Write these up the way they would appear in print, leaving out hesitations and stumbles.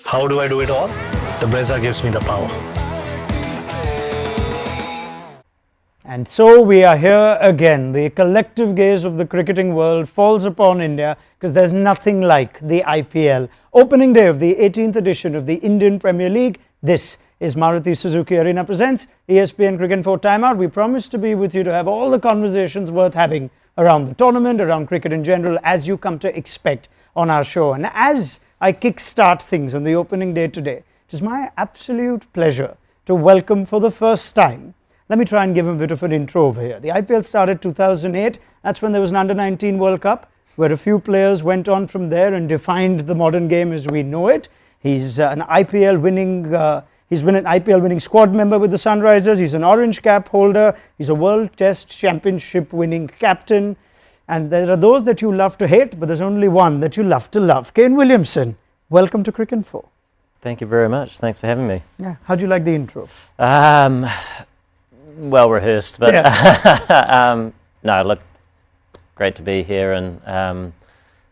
How do I do it all? The Brezza gives me the power. And so we are here again. The collective gaze of the cricketing world falls upon India because there's nothing like the IPL. Opening day of the 18th edition of the Indian Premier League. This is Maruti Suzuki Arena presents ESPN Cricket 4 Timeout. We promise to be with you to have all the conversations worth having around the tournament, around cricket in general, as you come to expect on our show. And as I kickstart things on the opening day today, it is my absolute pleasure to welcome for the first time. Let me try and give him a bit of an intro over here. The IPL started 2008. That's when there was an Under-19 World Cup, where a few players went on from there and defined the modern game as we know it. He's an IPL winning. He's been an IPL winning squad member with the Sunrisers. He's an orange cap holder. He's a World Test Championship winning captain. And there are those that you love to hate, but there's only one that you love to love. Kane Williamson, welcome to Cricket 4. Thank you very much. Thanks for having me. Yeah. How'd you like the intro? Well rehearsed, but yeah. No, look, great to be here, and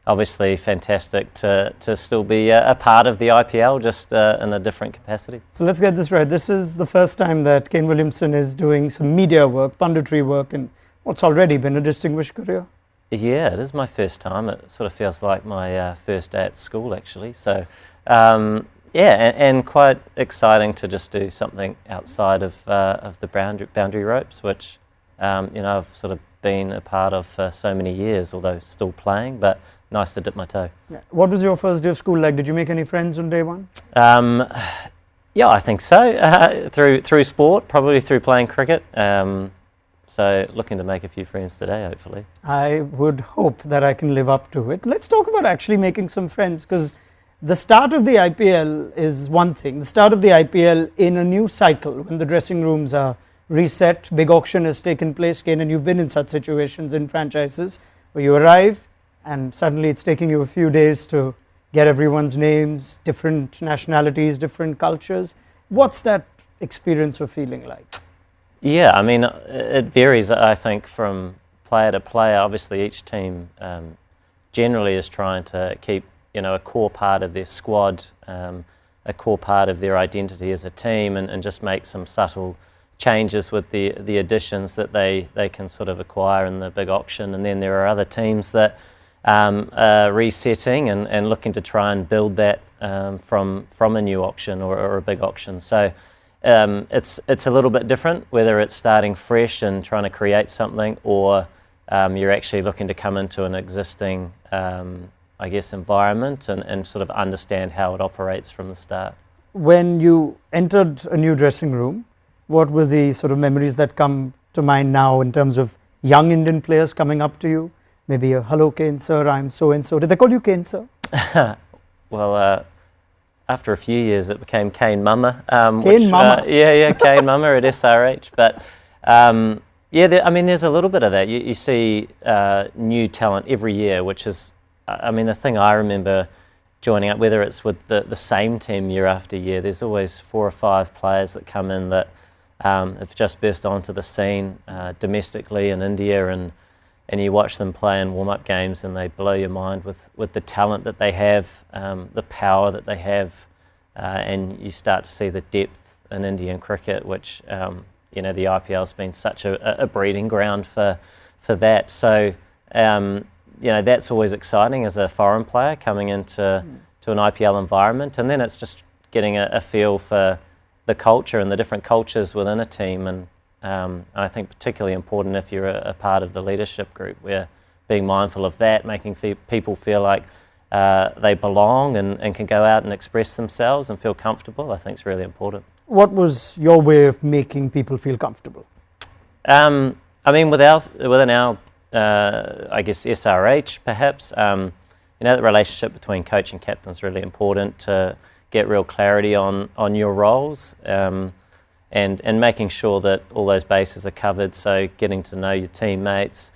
obviously fantastic to still be a part of the IPL, just in a different capacity. So let's get this right. This is the first time that Kane Williamson is doing some media work, punditry work, in what's already been a distinguished career. Yeah, it is my first time. It sort of feels like my first day at school, actually. So, yeah, and quite exciting to just do something outside of the boundary ropes, which I've sort of been a part of for so many years, although still playing. But nice to dip my toe. Yeah. What was your first day of school like? Did you make any friends on day one? Yeah, I think so. Through sport, probably through playing cricket. So looking to make a few friends today, hopefully. I would hope that I can live up to it. Let's talk about actually making some friends, because the start of the IPL is one thing. The start of the IPL in a new cycle, when the dressing rooms are reset, big auction has taken place, Kane, and you've been in such situations in franchises where you arrive and suddenly it's taking you a few days to get everyone's names, different nationalities, different cultures. What's that experience or feeling like? Yeah, I mean, it varies, I think, from player to player. Obviously, each team generally is trying to keep, a core part of their squad, a core part of their identity as a team, and just make some subtle changes with the additions that they can sort of acquire in the big auction. And then there are other teams that are resetting and looking to try and build that from a new auction or a big auction. So it's a little bit different, whether it's starting fresh and trying to create something, or you're actually looking to come into an existing, environment and sort of understand how it operates from the start. When you entered a new dressing room, what were the sort of memories that come to mind now in terms of young Indian players coming up to you? Maybe a hello Kane sir, I'm so and so. Did they call you Kane sir? Well, after a few years, it became Kane Mama. Kane Mama? Kane Mama at SRH. But there's a little bit of that. You see new talent every year, which is, the thing I remember joining up, whether it's with the same team year after year, there's always 4 or 5 players that come in that have just burst onto the scene domestically in India, and you watch them play in warm-up games and they blow your mind with the talent that they have, the power that they have, and you start to see the depth in Indian cricket, which the IPL's been such a breeding ground for that. So that's always exciting as a foreign player coming into an IPL environment, and then it's just getting a feel for the culture and the different cultures within a team, and I think particularly important if you're a part of the leadership group, where being mindful of that, making people feel like they belong and can go out and express themselves and feel comfortable, I think is really important. What was your way of making people feel comfortable? Within our SRH perhaps, the relationship between coach and captain is really important to get real clarity on your roles, and making sure that all those bases are covered. So getting to know your teammates,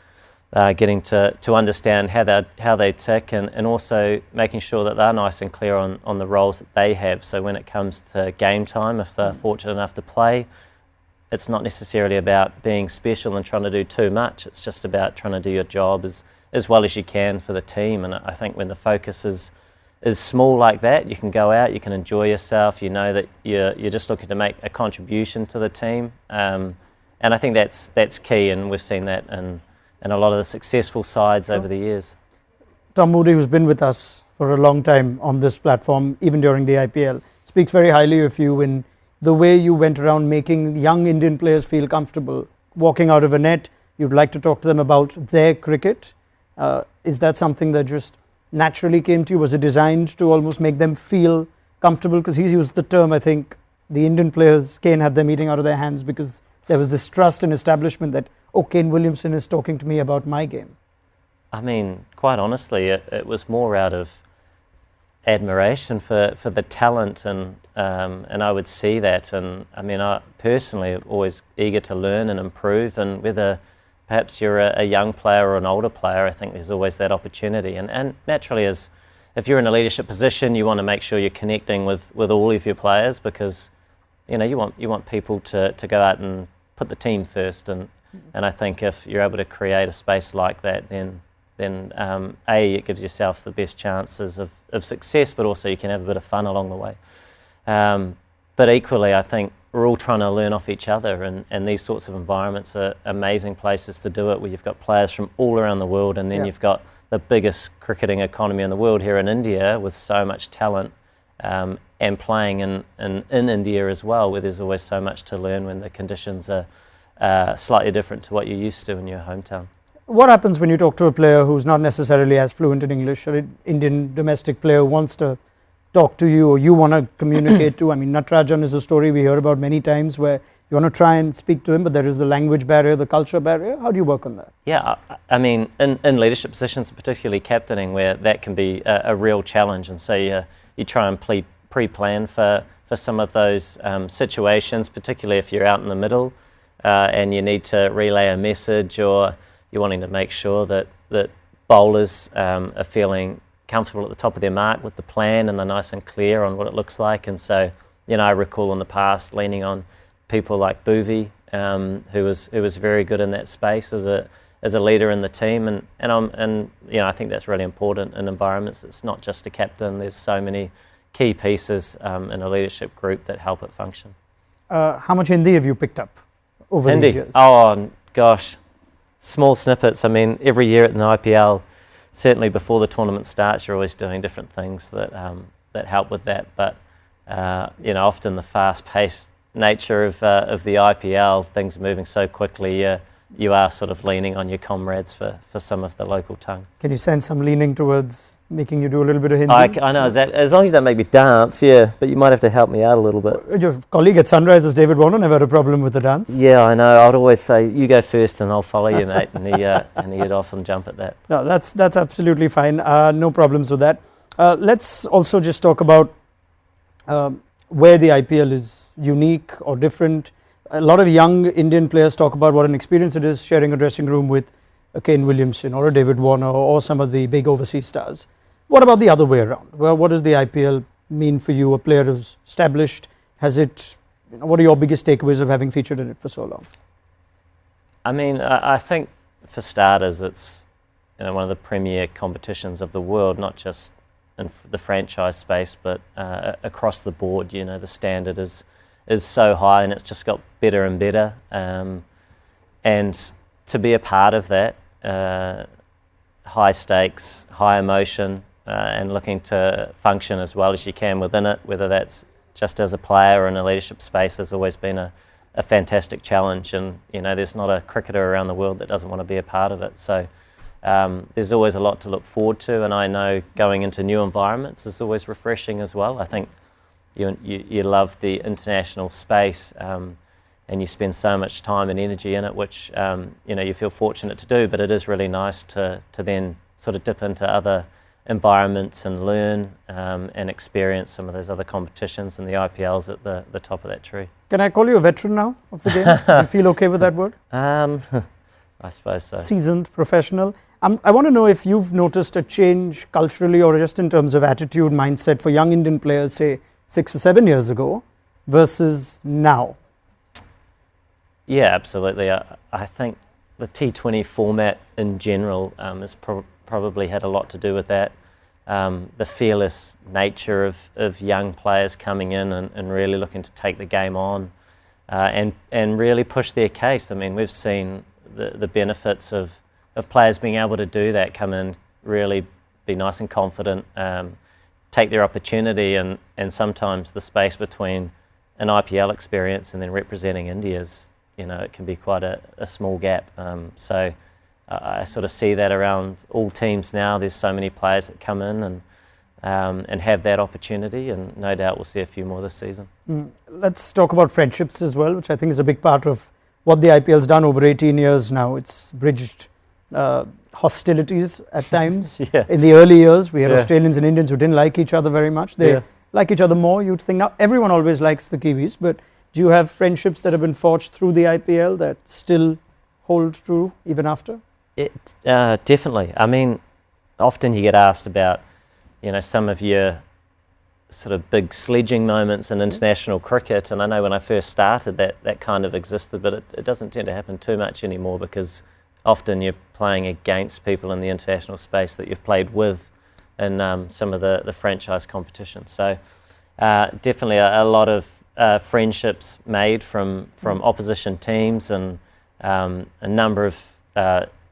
getting to understand how they tick, and also making sure that they're nice and clear on the roles that they have. So when it comes to game time, if they're fortunate enough to play, it's not necessarily about being special and trying to do too much. It's just about trying to do your job as well as you can for the team. And I think when the focus is is small like that, you can go out, you can enjoy yourself, you know that you're just looking to make a contribution to the team. And I think that's key, and we've seen that in a lot of the successful sides over the years. Tom Moody, who's been with us for a long time on this platform, even during the IPL, speaks very highly of you in the way you went around making young Indian players feel comfortable. Walking out of a net, you'd like to talk to them about their cricket. Is that something that just naturally came to you? Was it designed to almost make them feel comfortable? Because he's used the term, I think, the Indian players, Kane had them eating out of their hands because there was this trust and establishment that, oh, Kane Williamson is talking to me about my game. I mean, quite honestly, it was more out of admiration for the talent, and I would see that, and I mean, I personally am always eager to learn and improve, and whether perhaps you're a young player or an older player, I think there's always that opportunity, and naturally, as if you're in a leadership position, you want to make sure you're connecting with all of your players, because you want people to go out and put the team first, and I think if you're able to create a space like that, then it gives yourself the best chances of success, but also you can have a bit of fun along the way. But equally, I think we're all trying to learn off each other, and these sorts of environments are amazing places to do it, where you've got players from all around the world, and then you've got the biggest cricketing economy in the world here in India, with so much talent, and playing in India as well, where there's always so much to learn when the conditions are slightly different to what you're used to in your hometown. What happens when you talk to a player who's not necessarily as fluent in English, or an Indian domestic player who wants to talk to you, or you want to communicate to? I mean, Natarajan is a story we hear about many times, where you want to try and speak to him, but there is the language barrier, the culture barrier. How do you work on that? Yeah, I mean, in leadership positions, particularly captaining, where that can be a real challenge, and so you try and pre-plan for some of those situations, particularly if you're out in the middle and you need to relay a message, or you're wanting to make sure that bowlers are feeling comfortable at the top of their mark with the plan, and they're nice and clear on what it looks like. And so, I recall in the past leaning on people like Bhuvi, who was very good in that space as a leader in the team, and I think that's really important in environments. It's not just a captain. There's so many key pieces in a leadership group that help it function. How much Hindi have you picked up over Hindi? these years? Oh gosh. Small snippets. I mean, every year at an IPL, certainly before the tournament starts, you're always doing different things that help with that. But often the fast-paced nature of the IPL, things are moving so quickly. You are sort of leaning on your comrades for some of the local tongue. Can you sense some leaning towards making you do a little bit of Hindi? I know, as long as you don't make me dance, yeah, but you might have to help me out a little bit. Your colleague at Sunrisers, David Warner, never had a problem with the dance? Yeah, I know. I'd always say, you go first and I'll follow you, mate, and he'd often jump at that. No, that's absolutely fine. No problems with that. Let's also just talk about where the IPL is unique or different. A lot of young Indian players talk about what an experience it is sharing a dressing room with a Kane Williamson or a David Warner or some of the big overseas stars. What about the other way around? Well, what does the IPL mean for you? A player who's established, has it? What are your biggest takeaways of having featured in it for so long? I mean, I think for starters, it's one of the premier competitions of the world, not just in the franchise space, but across the board. The standard is so high, and it's just got better and better. And to be a part of that, high stakes, high emotion, and looking to function as well as you can within it, whether that's just as a player or in a leadership space, has always been a fantastic challenge. And there's not a cricketer around the world that doesn't want to be a part of it. So there's always a lot to look forward to, and I know going into new environments is always refreshing as well. I think you love the international space, and you spend so much time and energy in it, which you feel fortunate to do. But it is really nice to then sort of dip into other environments and learn and experience some of those other competitions, and the IPL's at the top of that tree. Can I call you a veteran now of the game? Do you feel okay with that word? I suppose so. Seasoned, professional. I want to know if you've noticed a change culturally or just in terms of attitude, mindset for young Indian players, say 6 or 7 years ago versus now. Yeah, absolutely. I think the T20 format in general has probably had a lot to do with that. the fearless nature of young players coming in and really looking to take the game on and really push their case. I mean, we've seen the benefits of players being able to do that, come in, really be nice and confident, take their opportunity, and sometimes the space between an IPL experience and then representing India's, it can be quite a small gap. So I sort of see that around all teams now. There's so many players that come in and have that opportunity, and no doubt we'll see a few more this season. Let's talk about friendships as well, which I think is a big part of what the IPL's done over 18 years now. It's bridged hostilities at times. Yeah. In the early years, we had Australians and Indians who didn't like each other very much. They like each other more, you'd think. Now, everyone always likes the Kiwis, but do you have friendships that have been forged through the IPL that still hold true even after? Definitely. I mean, often you get asked about, some of your sort of big sledging moments in international cricket, and I know when I first started that kind of existed, but it doesn't tend to happen too much anymore, because often you're playing against people in the international space that you've played with in some of the franchise competitions. So definitely a lot of friendships made from opposition teams, and a number of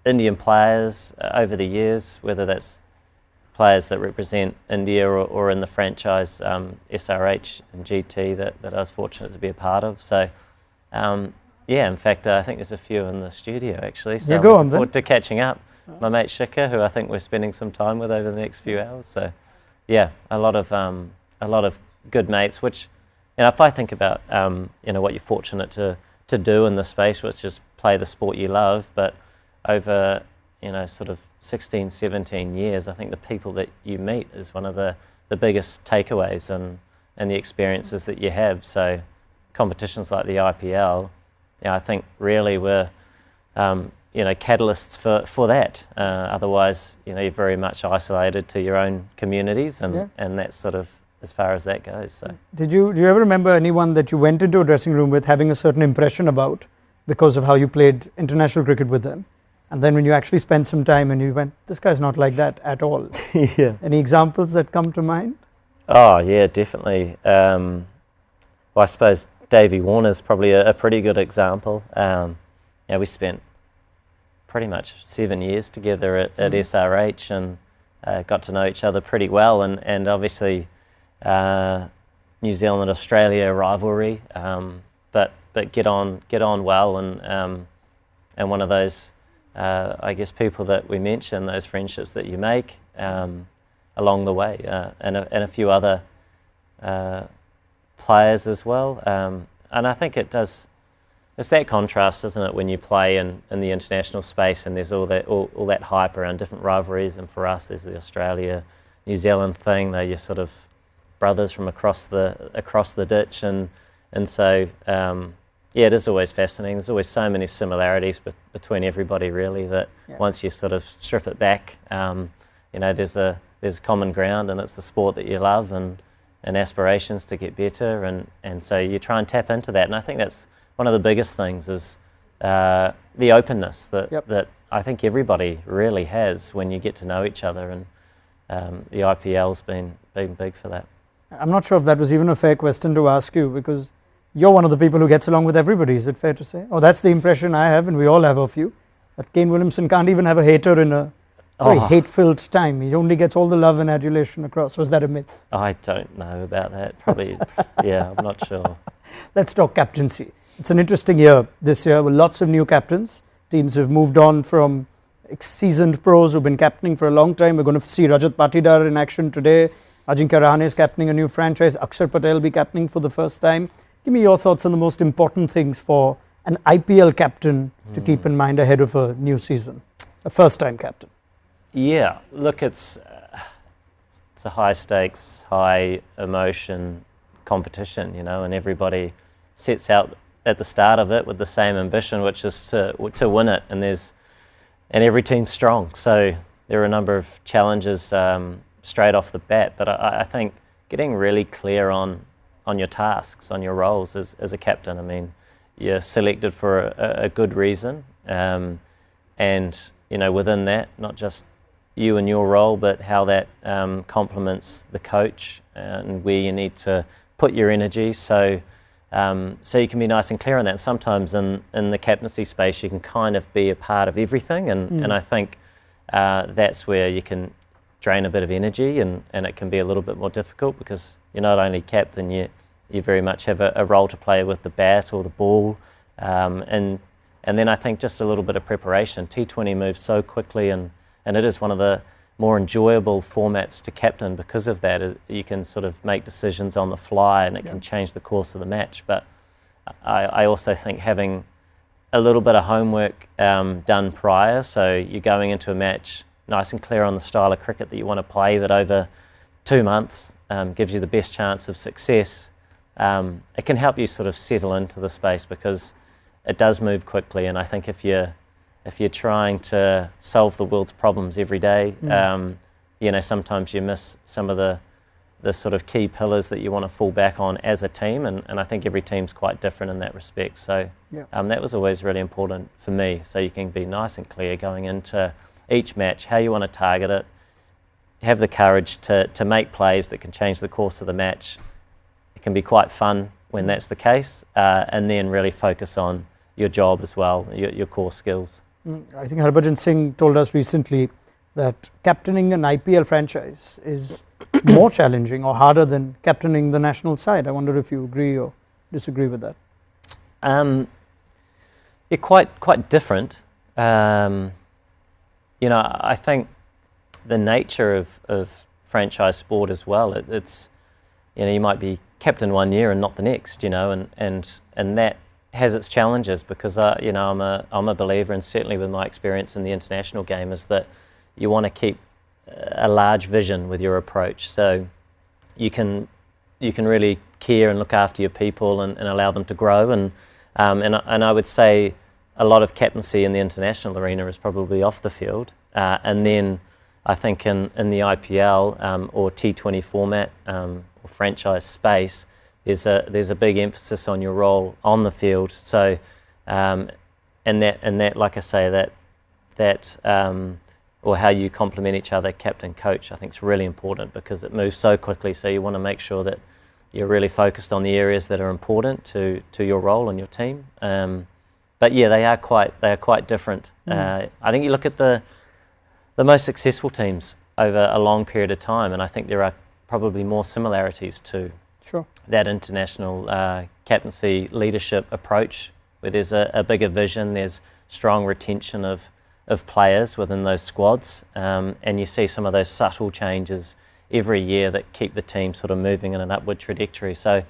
Indian players over the years, whether that's players that represent India or in the franchise SRH and GT that I was fortunate to be a part of. So in fact, I think there's a few in the studio actually. So go I'm on looking forward to catching up. My mate Shikha, who I think we're spending some time with over the next few hours. So yeah, a lot of good mates. Which, if I think about what you're fortunate to do in the space, which is play the sport you love, but over sort of 16, 17 years, I think the people that you meet is one of the biggest takeaways and the experiences that you have. So competitions like the IPL, I think really were catalysts for that. Otherwise, you're very much isolated to your own communities, and that's sort of as far as that goes. So do you ever remember anyone that you went into a dressing room with having a certain impression about because of how you played international cricket with them? And then when you actually spent some time and you went, this guy's not like that at all. Yeah. Any examples that come to mind? Oh, yeah, definitely. Well, I suppose Davey Warner's probably a pretty good example. We spent pretty much 7 years together at SRH and got to know each other pretty well. And obviously New Zealand-Australia rivalry, but get on well, and one of those I guess people that we mentioned, those friendships that you make along the way, and a few other players as well. And I think it's that contrast, isn't it, when you play in the international space and there's all that hype around different rivalries, and for us there's the Australia-New Zealand thing. They're your sort of brothers from across the ditch, and so it is always fascinating. There's always so many similarities between everybody, really, that once you sort of strip it back, there's common ground, and it's the sport that you love, and aspirations to get better, and so you try and tap into that. And I think that's one of the biggest things, is the openness that I think everybody really has when you get to know each other, and the IPL's been big for that. I'm not sure if that was even a fair question to ask you, because you're one of the people who gets along with everybody. Is it fair to say? Oh, that's the impression I have, and we all have a few. That Kane Williamson can't even have a hater in a very hate-filled time. He only gets all the love and adulation across. Was that a myth? I don't know about that. Probably, I'm not sure. Let's talk captaincy. It's an interesting year this year with lots of new captains. Teams have moved on from seasoned pros who've been captaining for a long time. We're going to see Rajat Patidar in action today. Ajinkya Rahane is captaining a new franchise. Akshar Patel will be captaining for the first time. Give me your thoughts on the most important things for an IPL captain to keep in mind ahead of a new season, a first-time captain. Yeah, look, it's a high stakes, high emotion competition, and everybody sets out at the start of it with the same ambition, which is to win it, and every team's strong. So there are a number of challenges straight off the bat, but I think getting really clear on your tasks, on your roles as a captain. I mean, you're selected for a good reason, and within that, not just you and your role, but how that complements the coach and where you need to put your energy. So you can be nice and clear on that. Sometimes in the captaincy space, you can kind of be a part of everything, and I think that's where you can drain a bit of energy, and it can be a little bit more difficult because you're not only captain, you very much have a role to play with the bat or the ball, and then I think just a little bit of preparation. T20 moves so quickly, and it is one of the more enjoyable formats to captain because of that. You can sort of make decisions on the fly, and it can change the course of the match. But I also think having a little bit of homework done prior, so you're going into a match nice and clear on the style of cricket that you want to play, that over 2 months gives you the best chance of success. It can help you sort of settle into the space because it does move quickly, and I think if you're trying to solve the world's problems every day, sometimes you miss some of the sort of key pillars that you want to fall back on as a team, and I think every team's quite different in that respect. So that was always really important for me, so you can be nice and clear going into each match, how you want to target it, have the courage to make plays that can change the course of the match. It can be quite fun when that's the case, and then really focus on your job as well, your core skills. I think Harbhajan Singh told us recently that captaining an IPL franchise is more challenging or harder than captaining the national side. I wonder if you agree or disagree with that. Yeah, quite different. I think the nature of franchise sport as well, it's you might be captain one year and not the next, and that has its challenges because I'm a believer, and certainly with my experience in the international game, is that you want to keep a large vision with your approach, so you can really care and look after your people and allow them to grow, and I would say a lot of captaincy in the international arena is probably off the field, and then I think in the IPL or T20 format or franchise space, there's a big emphasis on your role on the field. So, and that, like I say, that or how you complement each other, captain, coach, I think is really important because it moves so quickly. So you want to make sure that you're really focused on the areas that are important to your role and your team. But yeah, they are quite different. I think you look at the most successful teams over a long period of time, and I think there are probably more similarities to that international captaincy leadership approach, where there's a bigger vision, there's strong retention of players within those squads, and you see some of those subtle changes every year that keep the team sort of moving in an upward trajectory. So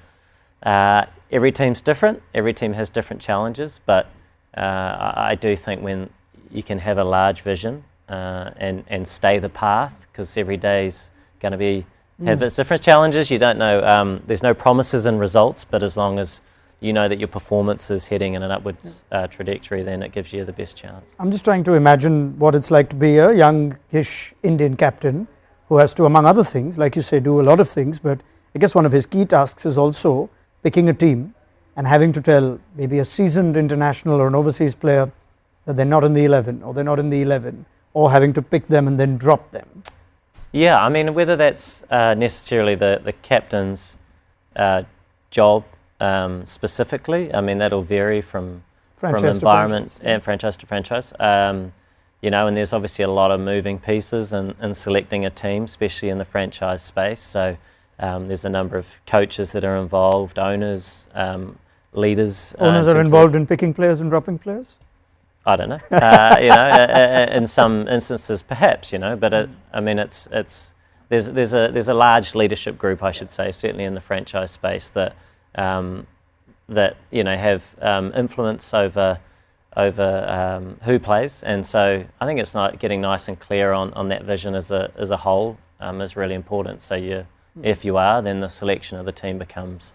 every team's different, every team has different challenges, but I do think when you can have a large vision and stay the path, because every day's going to have its different challenges. You don't know, there's no promises and results, but as long as you know that your performance is heading in an upwards trajectory, then it gives you the best chance. I'm just trying to imagine what it's like to be a youngish Indian captain who has to, among other things, like you say, do a lot of things, but I guess one of his key tasks is also picking a team and having to tell maybe a seasoned international or an overseas player that they're not in the 11 or they're not in the 11, or having to pick them and then drop them. Yeah, I mean, whether that's necessarily the captain's job specifically, I mean, that'll vary from environment and franchise to franchise. And there's obviously a lot of moving pieces in selecting a team, especially in the franchise space. So there's a number of coaches that are involved, owners, leaders. Owners are involved in picking players and dropping players? I don't know. In some instances, perhaps, but there's a large leadership group, I should say, certainly in the franchise space that have influence over who plays, and so I think it's getting nice and clear on that vision as a whole is really important. So if you are, then the selection of the team becomes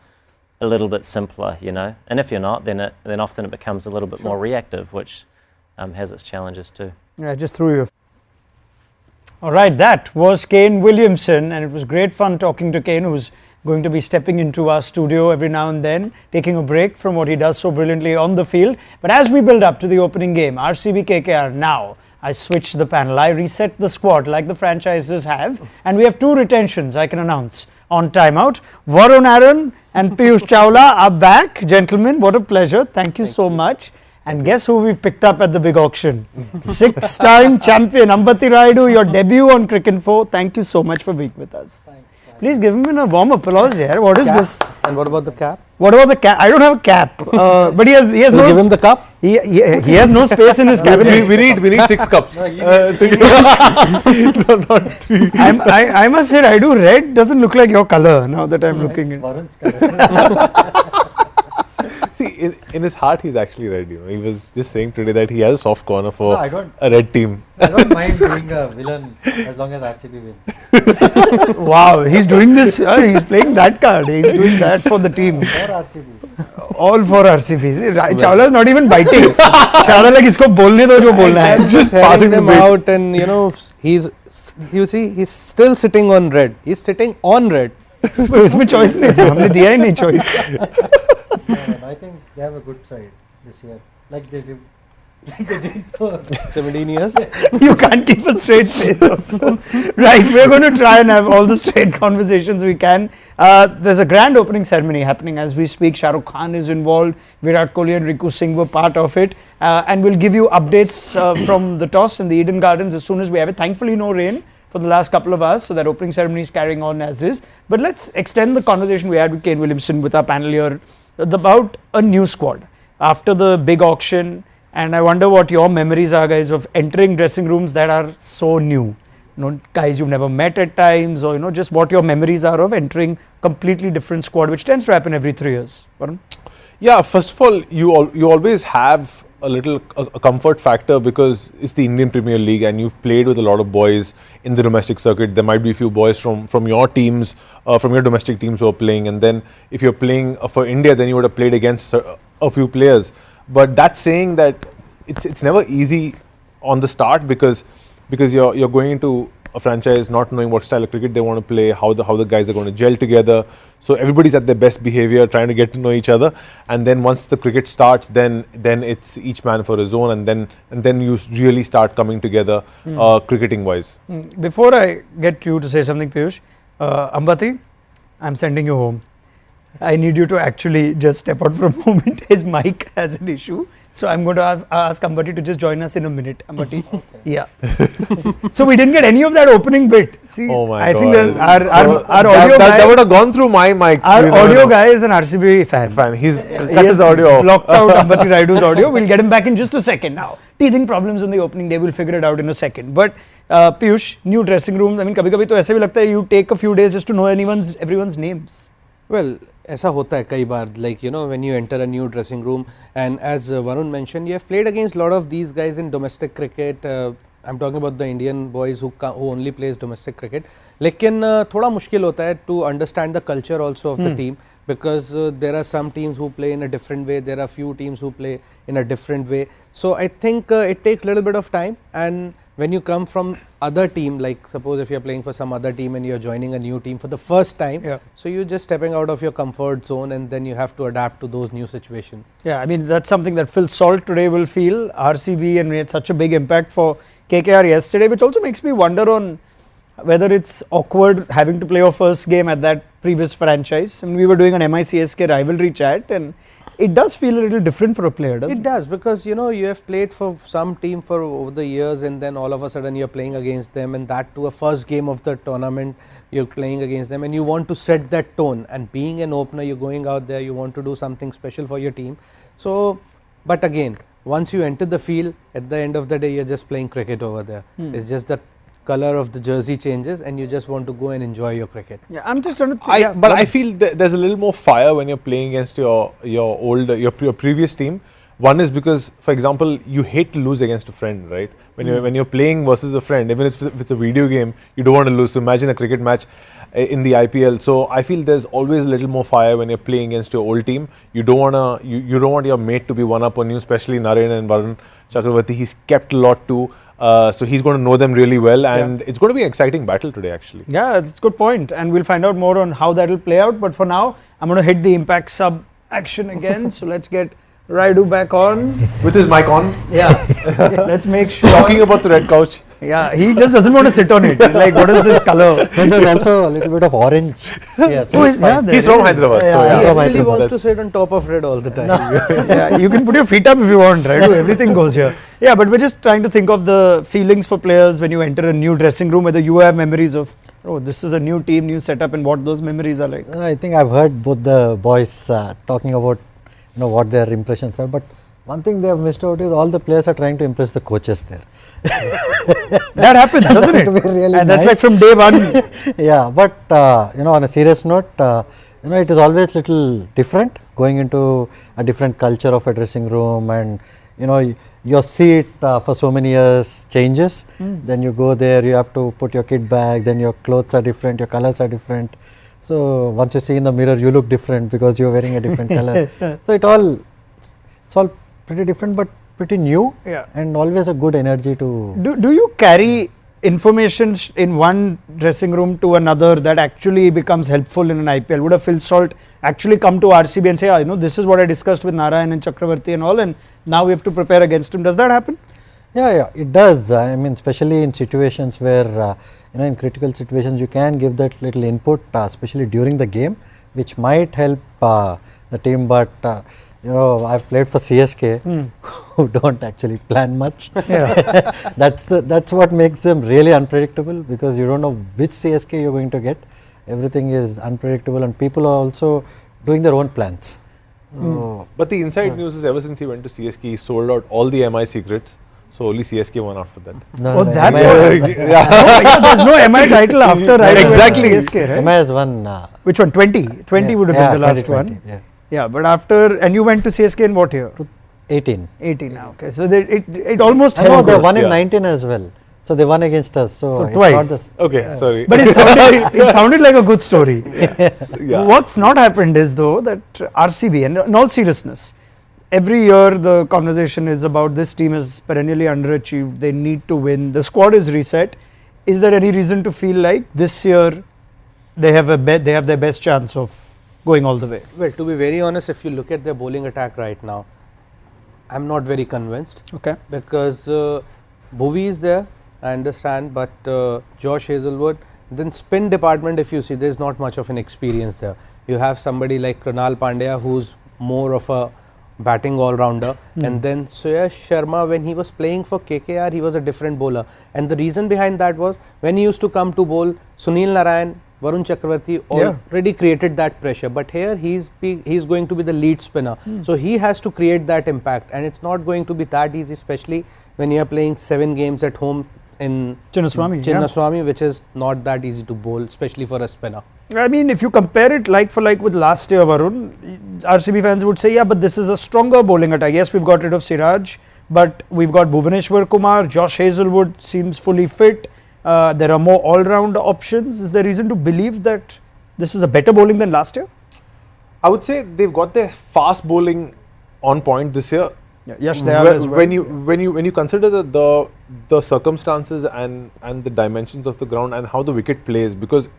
a little bit simpler, and if you're not, then often it becomes a little bit more reactive, which has its challenges too. Yeah, just threw you. All right, that was Kane Williamson, and it was great fun talking to Kane, who's going to be stepping into our studio every now and then, taking a break from what he does so brilliantly on the field. But as we build up to the opening game, RCB KKR now I switched the panel. I reset the squad like the franchises have. And we have 2 retentions I can announce on timeout. Varun Aaron and Piyush Chawla are back. Gentlemen, what a pleasure. Thank you so much. And guess who we've picked up at the big auction? 6-time champion Ambati Rayudu, your debut on Cricinfo. Thank you so much for being with us. Thanks. Please give him a warm applause here. What is this? And what about the cap? What about the cap? I don't have a cap. But he has no... Give him the cup? He has no space in his cabinet. we need 6 cups. I must say, Rayudu, red doesn't look like your color now that I'm looking at. Varun's color. See, in his heart, he's actually red. He was just saying today that he has a soft corner for No, a red team. I don't mind being a villain as long as RCB wins. Wow, he's doing this. He's playing that card. He's doing that for the team. For RCB. All for RCB. Chawla is not even biting. Chawla like isko bolne do jo bolna hai. Just passing passing the them bait. out, and he's still sitting on red. He's sitting on red. उसमें choice नहीं था. हमने दिया ही नहीं choice. I think they have a good side this year. Like they did for 17 years. You can't keep a straight face also. Right, we're going to try and have all the straight conversations we can. There's a grand opening ceremony happening as we speak. Shah Rukh Khan is involved. Virat Kohli and Riku Singh were part of it. And we'll give you updates from the toss in the Eden Gardens as soon as we have it. Thankfully, no rain for the last couple of hours, so that opening ceremony is carrying on as is. But let's extend the conversation we had with Kane Williamson with our panel here about a new squad after the big auction. And I wonder what your memories are, guys, of entering dressing rooms that are so new. Guys you've never met at times, or just what your memories are of entering completely different squad, which tends to happen every 3 years. Varun? Yeah, first of all, you always have a little a comfort factor because it's the Indian Premier League and you've played with a lot of boys in the domestic circuit. There might be a few boys from your teams, from your domestic teams who are playing, and then if you're playing for India, then you would have played against a few players. But that's saying that it's never easy on the start because you're going into a franchise not knowing what style of cricket they want to play, how the guys are going to gel together. So everybody's at their best behavior, trying to get to know each other. And then once the cricket starts, then it's each man for his own, and then you really start coming together, cricketing wise. Before I get you to say something, Piyush, Ambati, I'm sending you home. I need you to actually just step out for a moment. His mic has an issue. So I'm going to ask Ambati to just join us in a minute. Ambati? Okay. Yeah. So we didn't get any of that opening bit. See, Oh my I God. think our audio that guy, would have gone through my mic. our audio guy is an RCB fan. He's He cut has his audio off. blocked out Ambati Rayudu's audio. We'll get him back in just a second now. Teething problems on the opening day. We'll figure it out in a second. But Piyush, new dressing rooms. I mean, kabhi-kabhi to ऐसे भी लगता है you take a few days just to know everyone's names. Well, ऐसा होता है कई बार, like when you enter a new dressing room, and as Varun mentioned, you have played against a lot of these guys in domestic cricket. I'm talking about the Indian boys who only plays domestic cricket. लेकिन थोड़ा मुश्किल होता है to understand the culture also of the team, because there are some teams who play in a different way, there are few teams who play in a different way. So I think it takes a little bit of time, and when you come from other team, like suppose if you're playing for some other team and you're joining a new team for the first time, so you're just stepping out of your comfort zone, and then you have to adapt to those new situations. Yeah, I mean, that's something that Phil Salt today will feel. RCB and made such a big impact for KKR yesterday, which also makes me wonder on whether it's awkward having to play your first game at that previous franchise. I mean, we were doing an MICSK rivalry chat, and it does feel a little different for a player, doesn't it? It does, because you have played for some team for over the years, and then all of a sudden you're playing against them, and that to a first game of the tournament you're playing against them, and you want to set that tone, and being an opener, you're going out there, you want to do something special for your team. So, but again, once you enter the field, at the end of the day you're just playing cricket over there. It's just the color of the jersey changes, and you just want to go and enjoy your cricket. Yeah, I'm just trying to I feel there's a little more fire when you're playing against your previous team. One is because, for example, you hate to lose against a friend, right? When you're playing versus a friend, even if it's a video game, you don't want to lose. So imagine a cricket match in the IPL. So I feel there's always a little more fire when you're playing against your old team. You don't want your mate to be one up on you, especially Naren and Varun Chakravarti. He's kept a lot too. So he's going to know them really well, and it's going to be an exciting battle today, actually. Yeah, that's a good point, and we'll find out more on how that will play out. But for now, I'm going to hit the impact sub action again. So let's get Rayudu back on. With his mic on, Yeah. Let's make sure. talking about the red couch. Yeah, he just doesn't want to sit on it. He's like, what is this color? And there's also a little bit of orange here. So Oh, it's fine. He's from Hyderabad. Yeah, so yeah. He from actually Hyderabad. wants to sit on top of red all the time. Yeah, you can put your feet up if you want, right? Everything goes here. Yeah, but we're just trying to think of the feelings for players when you enter a new dressing room, whether you have memories of, oh, this is a new team, new setup, and what those memories are like. I think I've heard both the boys talking about what their impressions are, but one thing they have missed out is all the players are trying to impress the coaches there. That happens, doesn't it? It would be really And that's nice. like from day one. Yeah, but on a serious note, it is always little different going into a different culture of a dressing room, and your seat for so many years changes. Then you go there, you have to put your kit back, then your clothes are different, your colors are different. So once you see in the mirror, you look different because you're wearing a different color. So it's all pretty different, but pretty new. Yeah. And always a good energy to. Do you carry information in one dressing room to another that actually becomes helpful in an IPL? Would a Phil Salt actually come to RCB and say, this is what I discussed with Narayan and Chakravarti and all, and now we have to prepare against him? Does that happen? Yeah, it does. I mean, especially in situations where, in critical situations, you can give that little input, especially during the game, which might help the team. But, I've played for CSK, who don't actually plan much. Yeah. That's what makes them really unpredictable, because you don't know which CSK you're going to get. Everything is unpredictable, and people are also doing their own plans. But the inside news is ever since he went to CSK, he sold out all the MI secrets. So only CSK won after that. Oh, that's MI what. Yeah, there's no MI title after Exactly. CSK, right? MI has won. Which one? 20? 20 would have been the last 2020, one. Yeah. Yeah, but after, and you went to CSK in what year? 18. 18 now. Okay, so it almost I know held. they won in yeah. 19 as well. So they won against us. So, So it's twice. not the- Okay, sorry. But it sounded like a good story. Yeah. What's not happened is though that RCB, and in all seriousness, every year the conversation is about this team is perennially underachieved. They need to win. The squad is reset. Is there any reason to feel like this year they have their best chance of going all the way? Well, to be very honest, if you look at their bowling attack right now, I'm not very convinced. Okay. Because Bhuvi is there, I understand, but Josh Hazelwood, then spin department, if you see, there's not much of an experience there. You have somebody like Krunal Pandya, who's more of a batting all-rounder, and then Suyash Sharma, when he was playing for KKR, he was a different bowler, and the reason behind that was when he used to come to bowl, Sunil Narayan, Varun Chakravarti already created that pressure, but here he's going to be the lead spinner, so he has to create that impact, and it's not going to be that easy, especially when you are playing 7 games at home in Chinnaswamy, which is not that easy to bowl, especially for a spinner. I mean, if you compare it like for like with last year, Varun, RCB fans would say, yeah, but this is a stronger bowling attack. Yes, we've got rid of Siraj, but we've got Bhuvaneshwar Kumar, Josh Hazelwood seems fully fit. There are more all-round options. Is there reason to believe that this is a better bowling than last year? I would say they've got their fast bowling on point this year. Yeah, yes, they are as well. When you consider the circumstances and the dimensions of the ground and how the wicket plays, because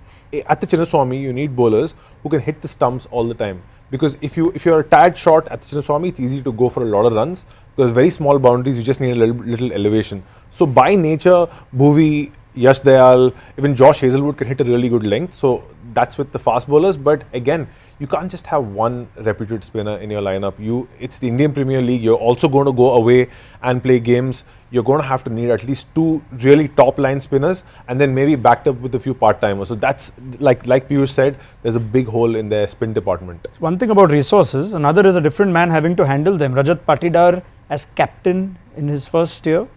at the Chinnaswamy you need bowlers who can hit the stumps all the time. Because if you're a tad short at the Chinnaswamy, it's easy to go for a lot of runs. Because very small boundaries, you just need a little elevation. So by nature, Bhuvi, Yash Dayal, even Josh Hazelwood can hit a really good length. So that's with the fast bowlers. But again, you can't just have one reputed spinner in your lineup. It's the Indian Premier League. You're also going to go away and play games. You're going to have to need at least 2 really top line spinners, and then maybe backed up with a few part-timers. So that's like Piyush said, there's a big hole in their spin department. One thing about resources, another is a different man having to handle them. Rajat Patidar as captain in his first year.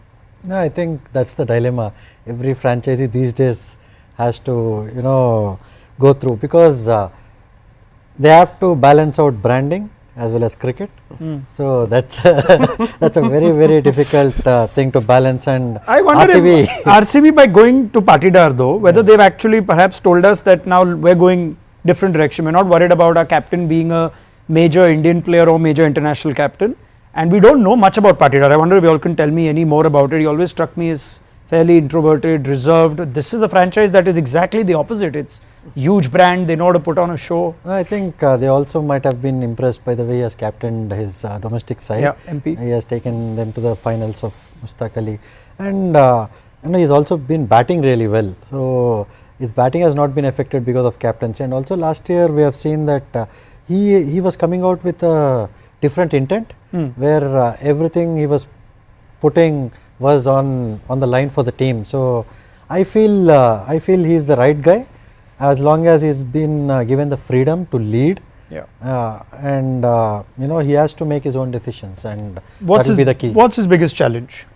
No, I think that's the dilemma every franchisee these days has to go through, because they have to balance out branding as well as cricket. So that's that's a very, very difficult thing to balance. And I wonder if RCB by going to Patidar though, whether they've actually perhaps told us that now we're going different direction. We're not worried about our captain being a major Indian player or major international captain. And we don't know much about Patidar. I wonder if you all can tell me any more about it. He always struck me as fairly introverted, reserved. This is a franchise that is exactly the opposite. It's huge brand, they know how to put on a show. I think they also might have been impressed by the way he has captained his domestic side. Yeah, MP. He has taken them to the finals of Mustaq Ali, and he's also been batting really well. So his batting has not been affected because of captaincy. And also last year we have seen that he was coming out with a different intent, where everything he was putting was on the line for the team. So I feel he's the right guy as long as he's been given the freedom to lead. Yeah. And he has to make his own decisions, and that What's will be the key. What's his biggest challenge?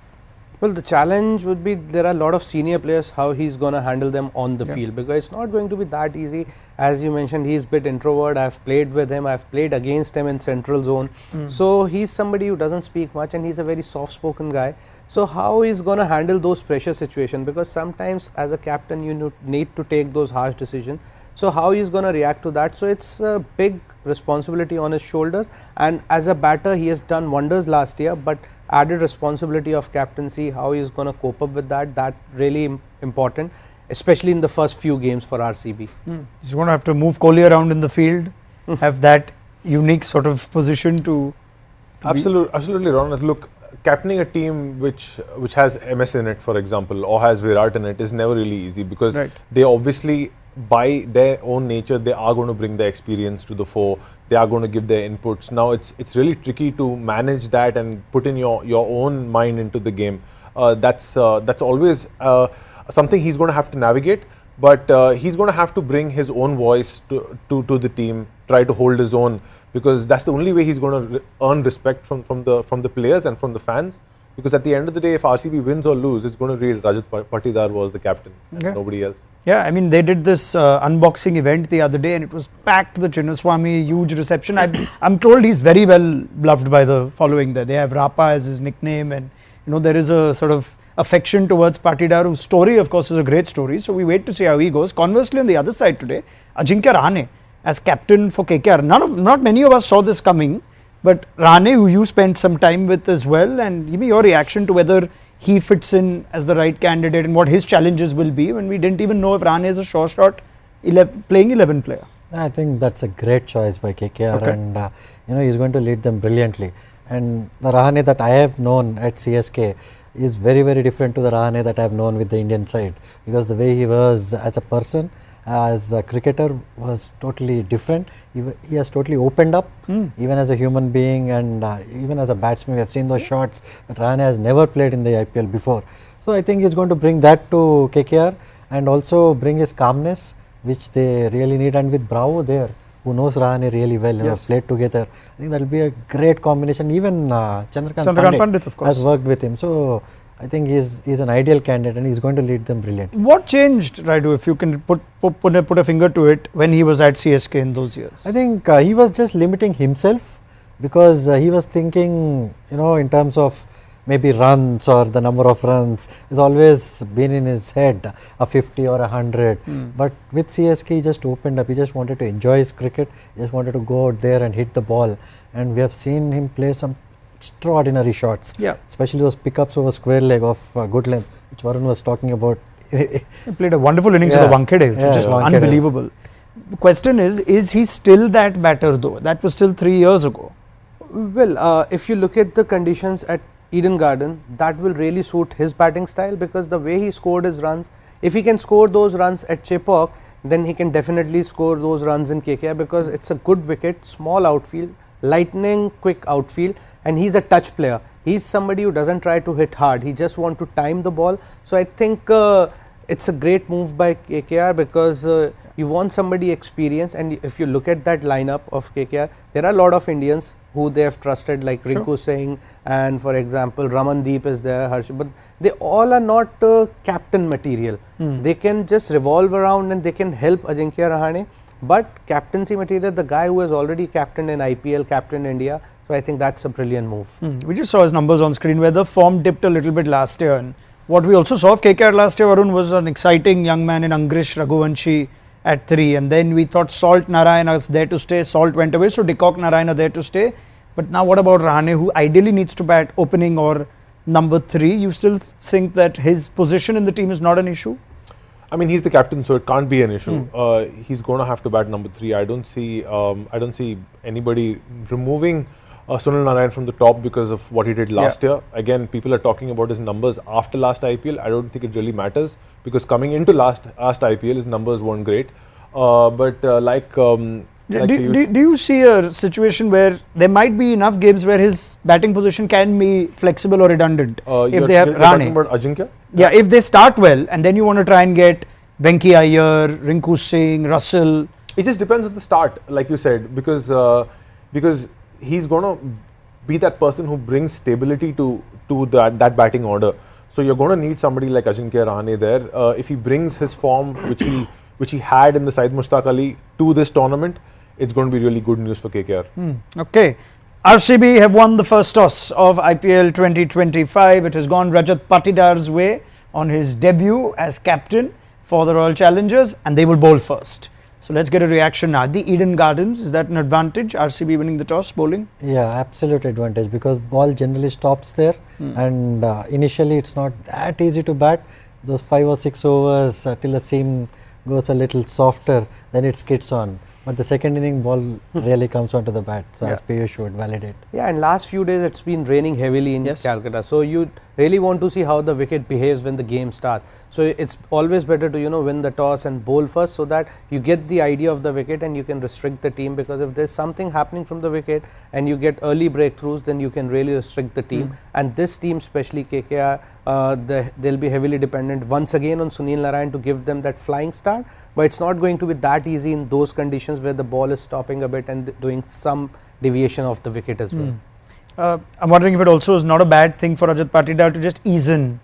Well, the challenge would be there are a lot of senior players, how he's going to handle them on the field, because it's not going to be that easy. As you mentioned, he's a bit introvert. I've played with him, I've played against him in central zone. So he's somebody who doesn't speak much, and he's a very soft spoken guy. So how he's going to handle those pressure situations, because sometimes as a captain you need to take those harsh decisions. So how he's going to react to that. So it's a big responsibility on his shoulders, and as a batter he has done wonders last year, but added responsibility of captaincy, how he's going to cope up with that really important, especially in the first few games for RCB. He's going to have to move Kohli around in the field, have that unique sort of position to Absolutely, Raunak. Look, captaining a team which has MS in it, for example, or has Virat in it, is never really easy, because they obviously, by their own nature, they are going to bring their experience to the fore. They are going to give their inputs. Now it's really tricky to manage that and put in your own mind into the game. That's always something he's going to have to navigate. But he's going to have to bring his own voice to the team, try to hold his own, because that's the only way he's going to earn respect from the players and from the fans. Because at the end of the day, if RCB wins or lose, it's going to read Rajat Patidar was the captain, nobody else. Yeah, I mean, they did this unboxing event the other day and it was packed, the Chinnaswamy, huge reception. I'm told he's very well loved by the following there. They have Rapa as his nickname, and there is a sort of affection towards Patidar, whose story of course is a great story. So we wait to see how he goes. Conversely, on the other side today, Ajinkya Rahane as captain for KKR. Not many of us saw this coming, but Rahane, who you spent some time with as well, and give me your reaction to whether he fits in as the right candidate and what his challenges will be, when we didn't even know if Rahane is a sure shot playing 11 player. I think that's a great choice by KKR, and he's going to lead them brilliantly. And the Rahane that I have known at CSK is very, very different to the Rahane that I have known with the Indian side, because the way he was as a person, as a cricketer, was totally different. He has totally opened up, even as a human being, and even as a batsman. We have seen those shots that Rahane has never played in the IPL before. So I think he's going to bring that to KKR, and also bring his calmness, which they really need. And with Bravo there, who knows Rahane really well, played together, I think that will be a great combination. Even Chandrakant Pandit of course has worked with him. So I think he's an ideal candidate, and he's going to lead them brilliantly. What changed, Rayudu, if you can put a finger to it, when he was at CSK in those years? I think he was just limiting himself, because he was thinking, in terms of maybe runs or the number of runs. It's always been in his head, a 50 or 100. But with CSK, he just opened up. He just wanted to enjoy his cricket. He just wanted to go out there and hit the ball. And we have seen him play some extraordinary shots, especially those pickups over square leg of good length, which Varun was talking about. He played a wonderful innings with the Wankhede, which is just unbelievable. The question is he still that batter though? That was still 3 years ago. Well, if you look at the conditions at Eden Garden, that will really suit his batting style, because the way he scored his runs, if he can score those runs at Chepauk, then he can definitely score those runs in KKR, because it's a good wicket, small outfield, lightning quick outfield, and he's a touch player. He's somebody who doesn't try to hit hard, he just want to time the ball. So I think it's a great move by KKR, because you want somebody experienced, and if you look at that lineup of KKR, there are a lot of Indians who they have trusted, like Rinku Singh, and for example Ramandeep is there, but they all are not captain material. They can just revolve around and they can help Ajinkya Rahane, but captaincy material, the guy who has already captained in IPL, captained India. So I think that's a brilliant move. We just saw his numbers on screen, where the form dipped a little bit last year, and what we also saw of KKR last year, Varun, was an exciting young man in Angrish Raghuvanshi at 3, and then we thought Salt Narayana is there to stay. Salt went away, so Deepak Narayana there to stay. But now what about Rahane, who ideally needs to bat opening or number 3, you still think that his position in the team is not an issue? I mean, he's the captain, so it can't be an issue. He's going to have to bat number 3. I don't see anybody removing Sunil Narayan from the top because of what he did last year. Again, people are talking about his numbers after last IPL. I don't think it really matters because coming into last IPL, his numbers weren't great. Do you see a situation where there might be enough games where his batting position can be flexible or redundant? If they have you're talking Rane. about Ajinkya? Yeah, if they start well and then you want to try and get Venki Iyer, Rinku Singh, Russell. It just depends on the start, like you said, because he's going to be that person who brings stability to that batting order. So you're going to need somebody like Ajinkya Rahane there. If he brings his form, which he had in the Syed Mushtaq Ali, to this tournament, it's going to be really good news for KKR. Okay. RCB have won the first toss of IPL 2025. It has gone Rajat Patidar's way on his debut as captain for the Royal Challengers, and they will bowl first. So let's get a reaction now. The Eden Gardens, is that an advantage? RCB winning the toss, bowling? Yeah, absolute advantage because ball generally stops there and initially it's not that easy to bat. Those 5 or 6 overs till the seam goes a little softer, then it skids on. But the second inning ball really comes onto the bat, so as Piyush would validate. Yeah, and last few days it's been raining heavily in Calcutta, so you really want to see how the wicket behaves when the game starts. So it's always better to win the toss and bowl first, so that you get the idea of the wicket and you can restrict the team, because if there's something happening from the wicket and you get early breakthroughs, then you can really restrict the team. And this team, especially KKR, they'll be heavily dependent once again on Sunil Narayan to give them that flying start, but it's not going to be that easy in those conditions where the ball is stopping a bit and doing some deviation of the wicket as well. I'm wondering if it also is not a bad thing for Rajat Patidar to just ease in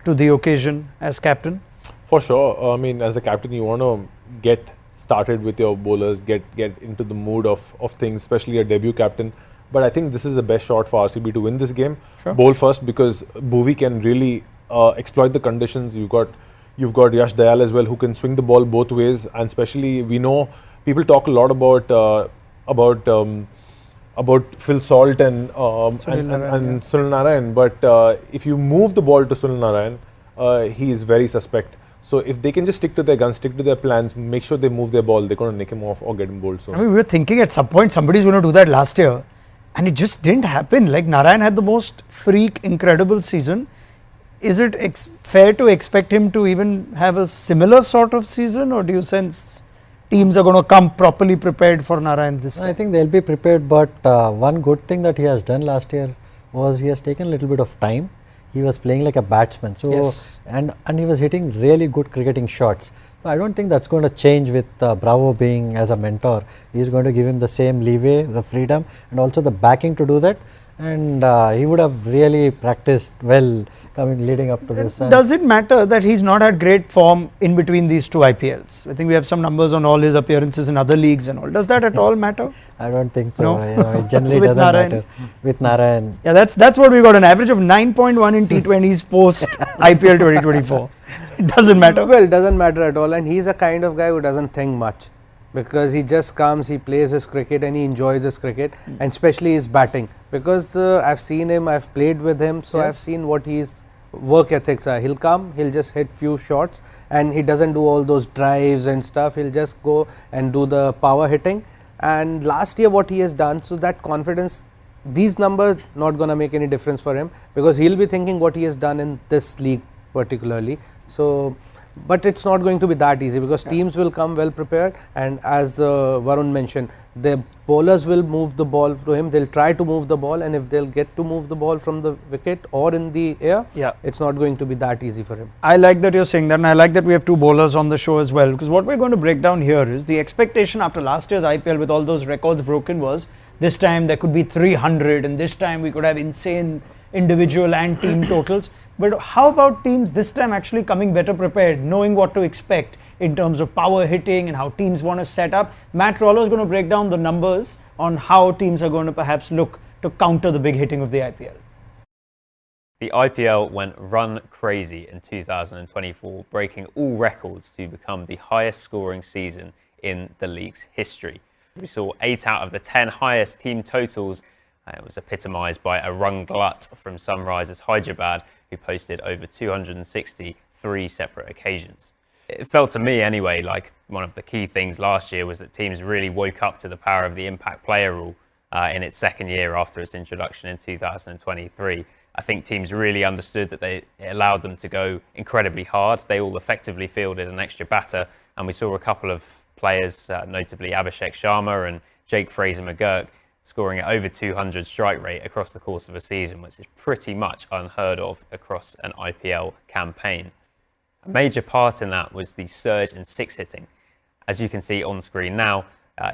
to the occasion as captain. For sure. I mean, as a captain, you want to get started with your bowlers, get into the mood of things, especially a debut captain. But I think this is the best shot for RCB to win this game. Bowl first, because Bhuvi can really exploit the conditions. You've got Yash Dayal as well, who can swing the ball both ways, and especially we know people talk a lot about Phil Salt and Sunil Narayan, but if you move the ball to Sunil Narayan, he is very suspect. So if they can just stick to their guns, stick to their plans, make sure they move their ball, they're going to nick him off or get him bowled soon. I mean, we were thinking at some point somebody's going to do that last year, and it just didn't happen. Like, Narayan had the most freak, incredible season. Is it fair to expect him to even have a similar sort of season, or do you sense teams are going to come properly prepared for Narayan this time? I think they'll be prepared, but one good thing that he has done last year was he has taken a little bit of time. He was playing like a batsman, so and he was hitting really good cricketing shots. So I don't think that's going to change with Bravo being as a mentor. He's going to give him the same leeway, the freedom, and also the backing to do that. And he would have really practiced well leading up to this. Does it matter that he's not had great form in between these 2 IPLs? I think we have some numbers on all his appearances in other leagues and all. Does that at all matter? I don't think so. No? It generally doesn't matter with Narayan. Yeah, that's what we got, an average of 9.1 in T20s post IPL 2024. It doesn't matter. Well, it doesn't matter at all, and he's a kind of guy who doesn't think much, because he just comes, he plays his cricket and he enjoys his cricket, and especially his batting, because I've seen him, I've played with him, so I've seen what his work ethics are. He'll come, he'll just hit few shots, and he doesn't do all those drives and stuff. He'll just go and do the power hitting. And last year what he has done, so that confidence, these numbers not going to make any difference for him, because he'll be thinking what he has done in this league particularly. So but it's not going to be that easy, because teams will come well prepared, and as Varun mentioned, the bowlers will move the ball to him. They'll try to move the ball, and if they'll get to move the ball from the wicket or in the air, it's not going to be that easy for him. I like that you're saying that, and I like that we have 2 bowlers on the show as well, because what we're going to break down here is the expectation after last year's IPL with all those records broken was this time there could be 300, and this time we could have insane individual and team totals. But how about teams this time actually coming better prepared, knowing what to expect in terms of power hitting and how teams want to set up? Matt Rollo is going to break down the numbers on how teams are going to perhaps look to counter the big hitting of the IPL. The IPL went run crazy in 2024, breaking all records to become the highest scoring season in the league's history. We saw 8 out of the 10 highest team totals It was epitomised by a run glut from Sunrisers Hyderabad, who posted over 263 separate occasions. It felt to me anyway like one of the key things last year was that teams really woke up to the power of the impact player rule in its second year after its introduction in 2023. I think teams really understood that it allowed them to go incredibly hard. They all effectively fielded an extra batter, and we saw a couple of players, notably Abhishek Sharma and Jake Fraser-McGurk, scoring at over 200 strike rate across the course of a season, which is pretty much unheard of across an IPL campaign. A major part in that was the surge in six hitting. As you can see on screen now,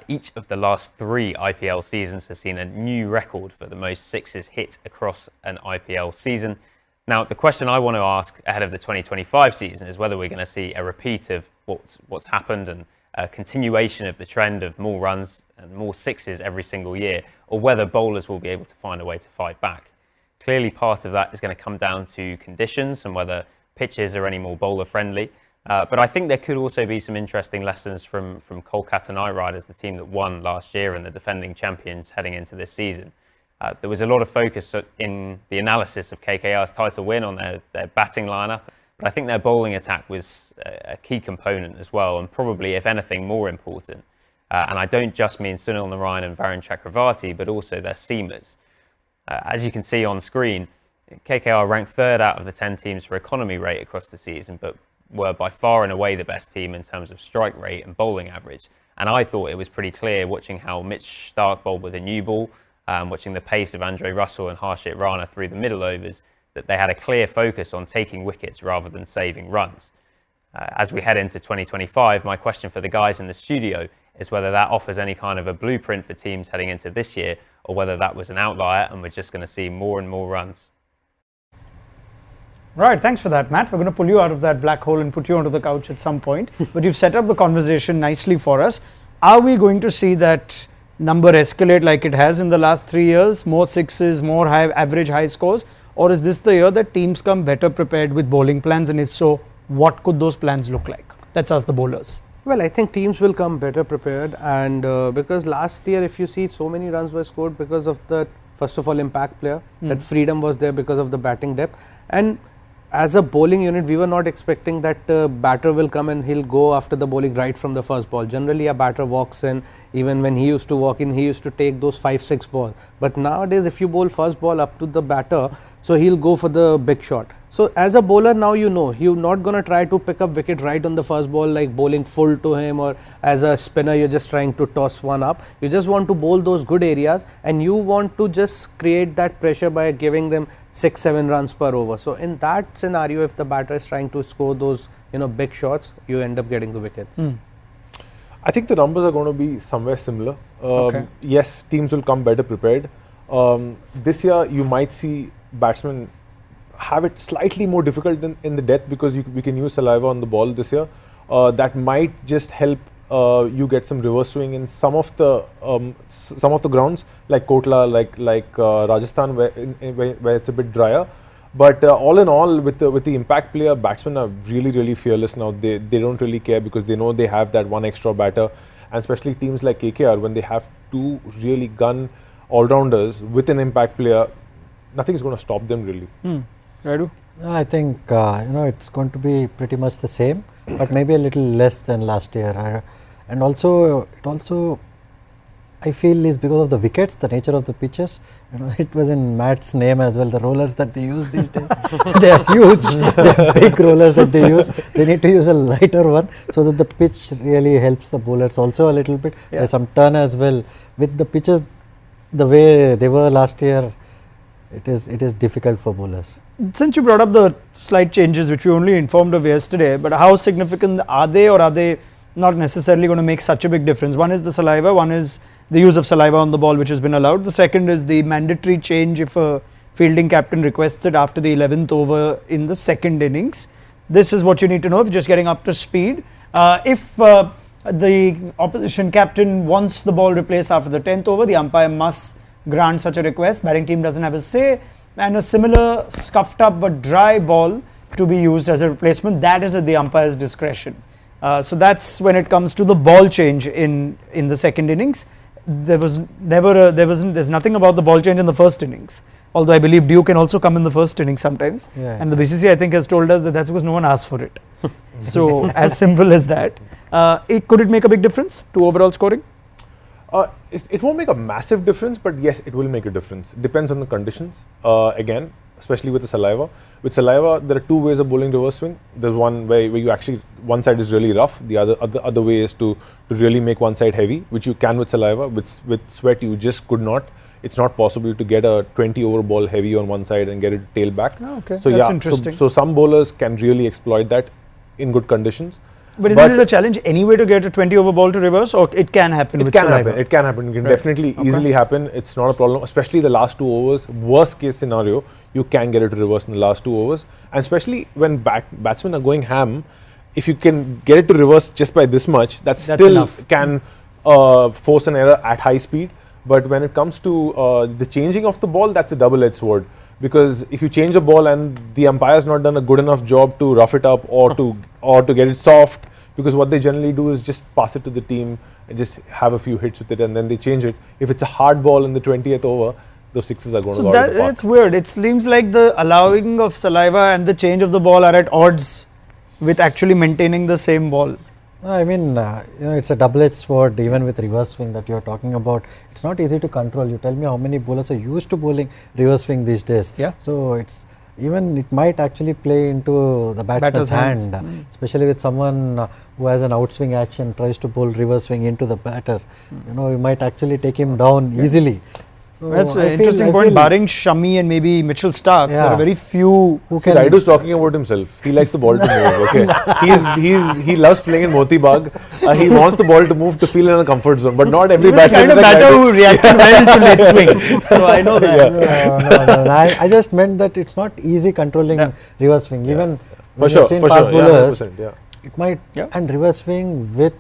each of the last 3 IPL seasons has seen a new record for the most sixes hit across an IPL season. Now, the question I want to ask ahead of the 2025 season is whether we're going to see a repeat of what's happened and a continuation of the trend of more runs and more sixes every single year, or whether bowlers will be able to find a way to fight back. Clearly, part of that is going to come down to conditions and whether pitches are any more bowler friendly. But I think there could also be some interesting lessons from Kolkata Knight Riders, the team that won last year and the defending champions heading into this season. There was a lot of focus in the analysis of KKR's title win on their batting lineup, but I think their bowling attack was a key component as well, and probably, if anything, more important. And I don't just mean Sunil Narine and Varun Chakravarti, but also their seamers. As you can see on screen, KKR ranked 3rd out of the 10 teams for economy rate across the season, but were by far and away the best team in terms of strike rate and bowling average. And I thought it was pretty clear watching how Mitch Stark bowled with a new ball, watching the pace of Andre Russell and Harshit Rana through the middle overs, that they had a clear focus on taking wickets rather than saving runs. As we head into 2025, my question for the guys in the studio is whether that offers any kind of a blueprint for teams heading into this year, or whether that was an outlier and we're just going to see more and more runs. Right, thanks for that, Matt. We're going to pull you out of that black hole and put you onto the couch at some point. But you've set up the conversation nicely for us. Are we going to see that number escalate like it has in the last 3 years? More sixes, more average high scores? Or is this the year that teams come better prepared with bowling plans? And if so, what could those plans look like? Let's ask the bowlers. Well, I think teams will come better prepared, and because last year, if you see, so many runs were scored because of the, first of all, impact player. That freedom was there because of the batting depth. And as a bowling unit, we were not expecting that batter will come and he'll go after the bowling right from the first ball. Generally, a batter walks in. Even when he used to walk in, he used to take those 5-6 balls. But nowadays, if you bowl first ball up to the batter, so he'll go for the big shot. So as a bowler, now you know, you're not going to try to pick up wicket right on the first ball, like bowling full to him, or as a spinner, you're just trying to toss one up. You just want to bowl those good areas, and you want to just create that pressure by giving them 6-7 runs per over. So in that scenario, if the batter is trying to score those, big shots, you end up getting the wickets. I think the numbers are going to be somewhere similar. Okay. Yes, teams will come better prepared. This year, you might see batsmen have it slightly more difficult in the death because we can use saliva on the ball this year. That might just help you get some reverse swing in some of the grounds like Kotla, like Rajasthan, where it's a bit drier. But all in all, with the impact player, batsmen are really fearless now. They don't really care because they know they have that one extra batter, and especially teams like KKR, when they have 2 really gun all-rounders with an impact player, nothing is going to stop them really. Rayudu? I think it's going to be pretty much the same, but maybe a little less than last year. And also, I feel is because of the wickets, the nature of the pitches. It was in Matt's name as well. The rollers that they use these days, they are huge. They are big rollers that they use. They need to use a lighter one so that the pitch really helps the bowlers also a little bit. Yeah. There's some turn as well. With the pitches the way they were last year, it is difficult for bowlers. Since you brought up the slight changes which we only informed of yesterday, but how significant are they, or are they not necessarily going to make such a big difference? One is the saliva, one is the use of saliva on the ball which has been allowed. The second is the mandatory change if a fielding captain requests it after the 11th over in the second innings. This is what you need to know if you're just getting up to speed. If the opposition captain wants the ball replaced after the 10th over, the umpire must grant such a request. Batting team doesn't have a say, and a similar scuffed up but dry ball to be used as a replacement, that is at the umpire's discretion. So that's when it comes to the ball change in the second innings. there's nothing about the ball change in the first innings. Although I believe Dew can also come in the first innings sometimes. Yeah. And the BCCI I think has told us that that's because no one asked for it. So as simple as that. Could it make a big difference to overall scoring? It won't make a massive difference, but yes, it will make a difference. Depends on the conditions. Again, especially with the saliva. With saliva, there are two ways of bowling reverse swing. There's one way where you actually, one side is really rough. The other way is to really make one side heavy, which you can with saliva. With sweat, you just could not. It's not possible to get a 20 over ball heavy on one side and get it tail back. Oh, okay, so that's yeah, interesting. So some bowlers can really exploit that in good conditions. But isn't it a challenge anyway to get a 20 over ball to reverse, or it can happen with saliva? It can happen. It can definitely easily happen. It's not a problem, especially the last 2 overs. Worst case scenario, you can get it to reverse in the last 2 overs. And especially when batsmen are going ham, if you can get it to reverse just by this much, that's still enough. Can force an error at high speed. But when it comes to the changing of the ball, that's a double-edged sword. Because if you change a ball and the umpire's not done a good enough job to rough it up or to get it soft, because what they generally do is just pass it to the team and just have a few hits with it and then they change it. If it's a hard ball in the 20th over, those sixes are going to go out of the park. That's weird. It seems like the allowing of saliva and the change of the ball are at odds with actually maintaining the same ball. I mean, it's a double-edged sword. Even with reverse swing that you are talking about, it's not easy to control. You tell me how many bowlers are used to bowling reverse swing these days. Yeah. So it might actually play into the batsman's hand, especially with someone who has an outswing action, tries to bowl reverse swing into the batter. You might actually take him down easily. So that's an interesting point. Barring Shami and maybe Mitchell Starc, there are very few who can. Rayudu's talking about himself. He likes the ball to move. Okay, he loves playing in Moti Bagh. He wants the ball to move to feel in a comfort zone. But not every batsman is the kind of batter who reacted well to late swing. So I know that. No. I just meant that it's not easy controlling reverse swing. Even for sure, bowlers, it might and reverse swing with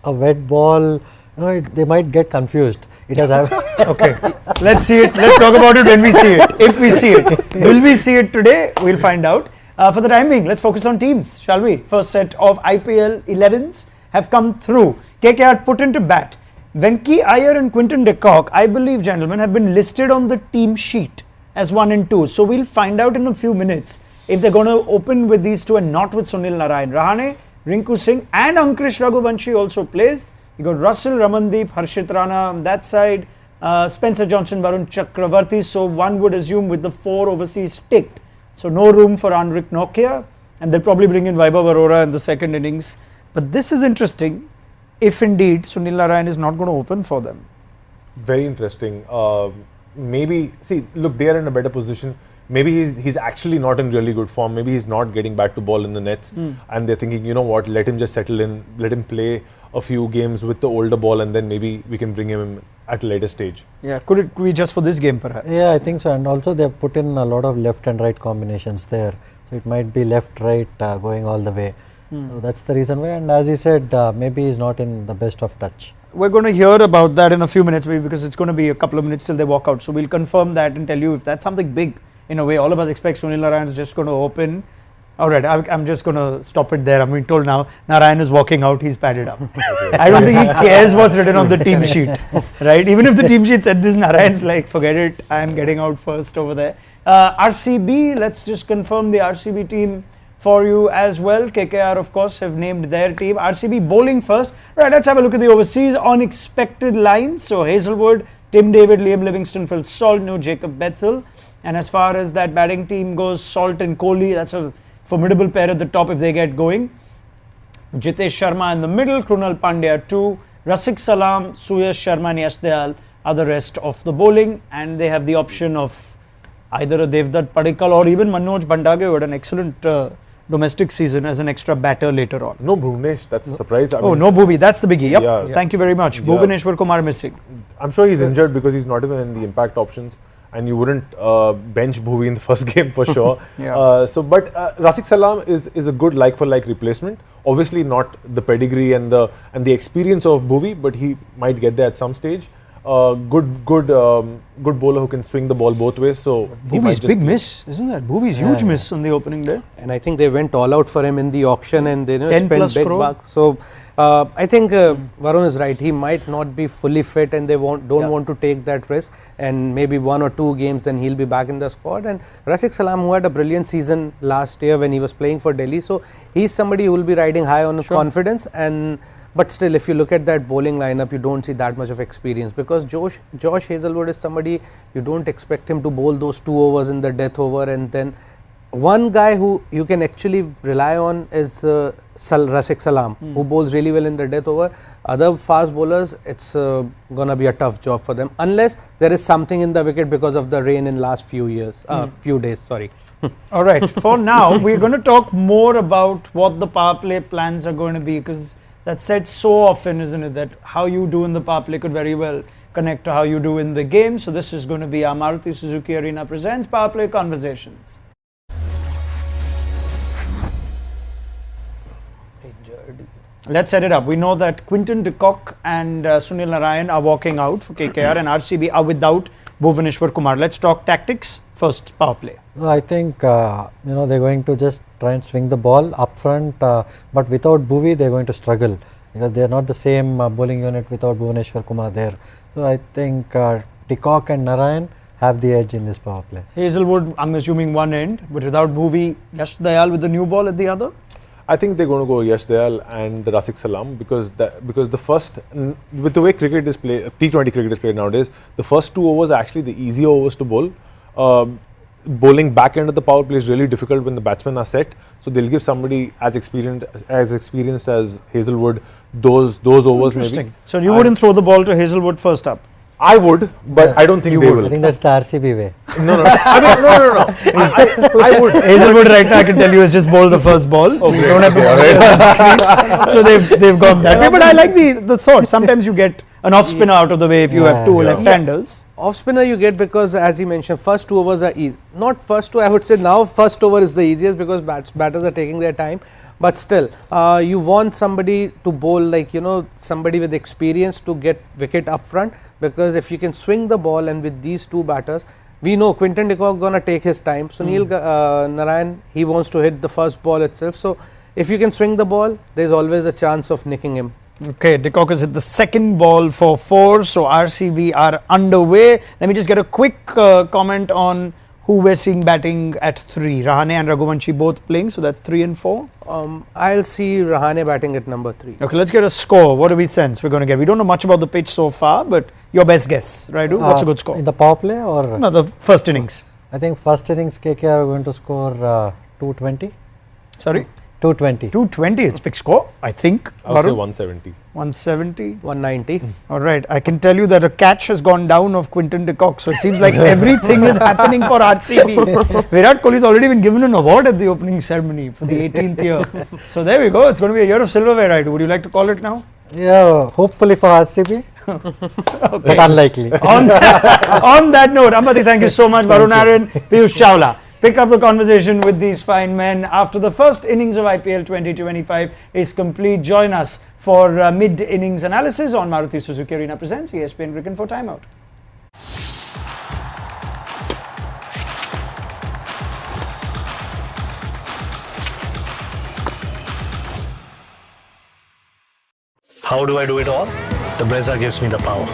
a wet ball. They might get confused. It has happened. Okay, let's see it. Let's talk about it when we see it. If we see it. Will we see it today? We'll find out. For the time being, let's focus on teams, shall we? First set of IPL 11s have come through. KKR put into bat. Venki Iyer and Quinton de Kock, I believe, gentlemen, have been listed on the team sheet as 1 and 2. So we'll find out in a few minutes if they're going to open with these two and not with Sunil Narayan. Rahane, Rinku Singh and Ankush Raghuvanshi also plays. You got Russell, Ramandeep, Harshit Rana on that side, Spencer Johnson, Varun Chakravarti. So one would assume with the 4 overseas ticked. So no room for Anrik Nokia, and they'll probably bring in Vaibhav Arora in the second innings. But this is interesting if indeed Sunil Narayan is not going to open for them. Very interesting. Maybe, look, they are in a better position. Maybe he's actually not in really good form. Maybe he's not getting back to ball in the nets. And they're thinking, you know what, let him just settle in, let him play a few games with the older ball and then maybe we can bring him at a later stage. Yeah, could it be just for this game perhaps? Yeah, I think so. And also they have put in a lot of left and right combinations there. So it might be left, right going all the way. So that's the reason why. And as he said, maybe he's not in the best of touch. We're going to hear about that in a few minutes maybe because it's going to be a couple of minutes till they walk out. So we'll confirm that and tell you if that's something big. In a way, all of us expect Sunil Narayan is just going to open. Alright, I'm just going to stop it there. I'm being told now Narayan is walking out, he's padded up. I don't think he cares what's written on the team sheet. Right? Even if the team sheet said this, Narayan's like, forget it, I'm getting out first over there. RCB, let's just confirm the RCB team for you as well. KKR, of course, have named their team. RCB bowling first. Right, let's have a look at the overseas unexpected lines. So Hazelwood, Tim David, Liam Livingston, Phil Salt, no Jacob Bethel. And as far as that batting team goes, Salt and Kohli, that's a formidable pair at the top if they get going. Jitesh Sharma in the middle, Krunal Pandya 2, Rasik Salam, Suyash Sharma and Yash Dayal are the rest of the bowling, and they have the option of either a Devdutt Padikkal or even Manoj Bandage, who had an excellent domestic season as an extra batter later on. No Bhuvanesh, that's a surprise. No Bhuvi, that's the biggie. Yep. Thank you very much. Bhuvaneshwar Kumar missing. I'm sure he's injured because he's not even in the impact options. And you wouldn't bench Bhuvi in the first game for sure. But Rasik Salam is a good like-for-like replacement. Obviously not the pedigree and the experience of Bhuvi, but he might get there at some stage. good bowler who can swing the ball both ways. So he might Bhuvi's just big miss, isn't that? Bhuvi's huge miss on the opening day. And I think they went all out for him in the auction and they 10 spent plus big crore. bucks. So I think Varun is right. He might not be fully fit and they don't want to take that risk. And maybe 1 or 2 games, then he'll be back in the squad. And Rashid Salam, who had a brilliant season last year when he was playing for Delhi, so he's somebody who will be riding high on confidence. But still, if you look at that bowling lineup, you don't see that much of experience because Josh Hazelwood is somebody you don't expect him to bowl those 2 overs in the death over. And then one guy who you can actually rely on is Rashid Salam, who bowls really well in the death over. Other fast bowlers, it's going to be a tough job for them unless there is something in the wicket because of the rain in last few days. Sorry. All right, for now, we're going to talk more about what the power play plans are going to be because that's said so often, isn't it, that how you do in the power play could very well connect to how you do in the game. So this is going to be our Maruti Suzuki Arena presents Power Play Conversations. Let's set it up. We know that Quinton de Kock and Sunil Narayan are walking out for KKR and RCB are without Bhuvaneshwar Kumar. Let's talk tactics. First, power play. I think they're going to just try and swing the ball up front, but without Bhuvi they're going to struggle because they're not the same bowling unit without Bhuvaneshwar Kumar there. So I think de Kock and Narayan have the edge in this power play. Hazelwood, I'm assuming one end, but without Bhuvi, Yash Dayal with the new ball at the other. I think they're going to go Yash Dayal and Rashid Salam because the first, with the way cricket is played, T20 cricket is played nowadays, the first 2 overs are actually the easy overs to bowl. Bowling back end of the power play is really difficult when the batsmen are set. So they'll give somebody as experienced as Hazelwood those overs. Interesting. Maybe. So you wouldn't throw the ball to Hazelwood first up? I would, but I don't think they will. I think that's the RCB way. No. I mean, no. I would. Hazelwood right now I can tell you has just bowled the first ball. Okay. You don't have to so they've gone that way. But I like the thought. Sometimes you get an off spinner out of the way if you have 2 left-handers. Off spinner you get because as he mentioned, first 2 overs are easy. Not first 2, I would say now first over is the easiest because batters are taking their time. But still, you want somebody to bowl like, somebody with experience to get wicket up front because if you can swing the ball and with these 2 batters, we know Quinton de Kock gonna take his time. Sunil Narayan, he wants to hit the first ball itself. So if you can swing the ball, there's always a chance of nicking him. Okay, de Kock has hit the second ball for 4, so RCB are underway. Let me just get a quick comment on who we're seeing batting at 3. Rahane and Raghuvanshi both playing, so that's 3 and 4. I'll see Rahane batting at number 3. Okay, let's get a score. What do we sense we're going to get? We don't know much about the pitch so far, but your best guess, Rayudu? What's a good score? In the power play or? No, the first innings. I think first innings KKR are going to score 220. Sorry? 220. 220, it's big score, I think. I would say Varun? 170. 170. 190. All right, I can tell you that a catch has gone down of Quinton de Kock, so it seems like everything is happening for RCB. Virat Kohli has already been given an award at the opening ceremony for the 18th year. So there we go, it's going to be a year of silverware, right? Would you like to call it now? Yeah, hopefully for RCB, but unlikely. On that note, Ambati, thank you so much. Varun Aaron, Piyush Chawla. Pick up the conversation with these fine men after the first innings of IPL 2025 is complete. Join us for mid-innings analysis on Maruti Suzuki Arena presents ESPN Cricket for Timeout. How do I do it all? The Brezza gives me the power.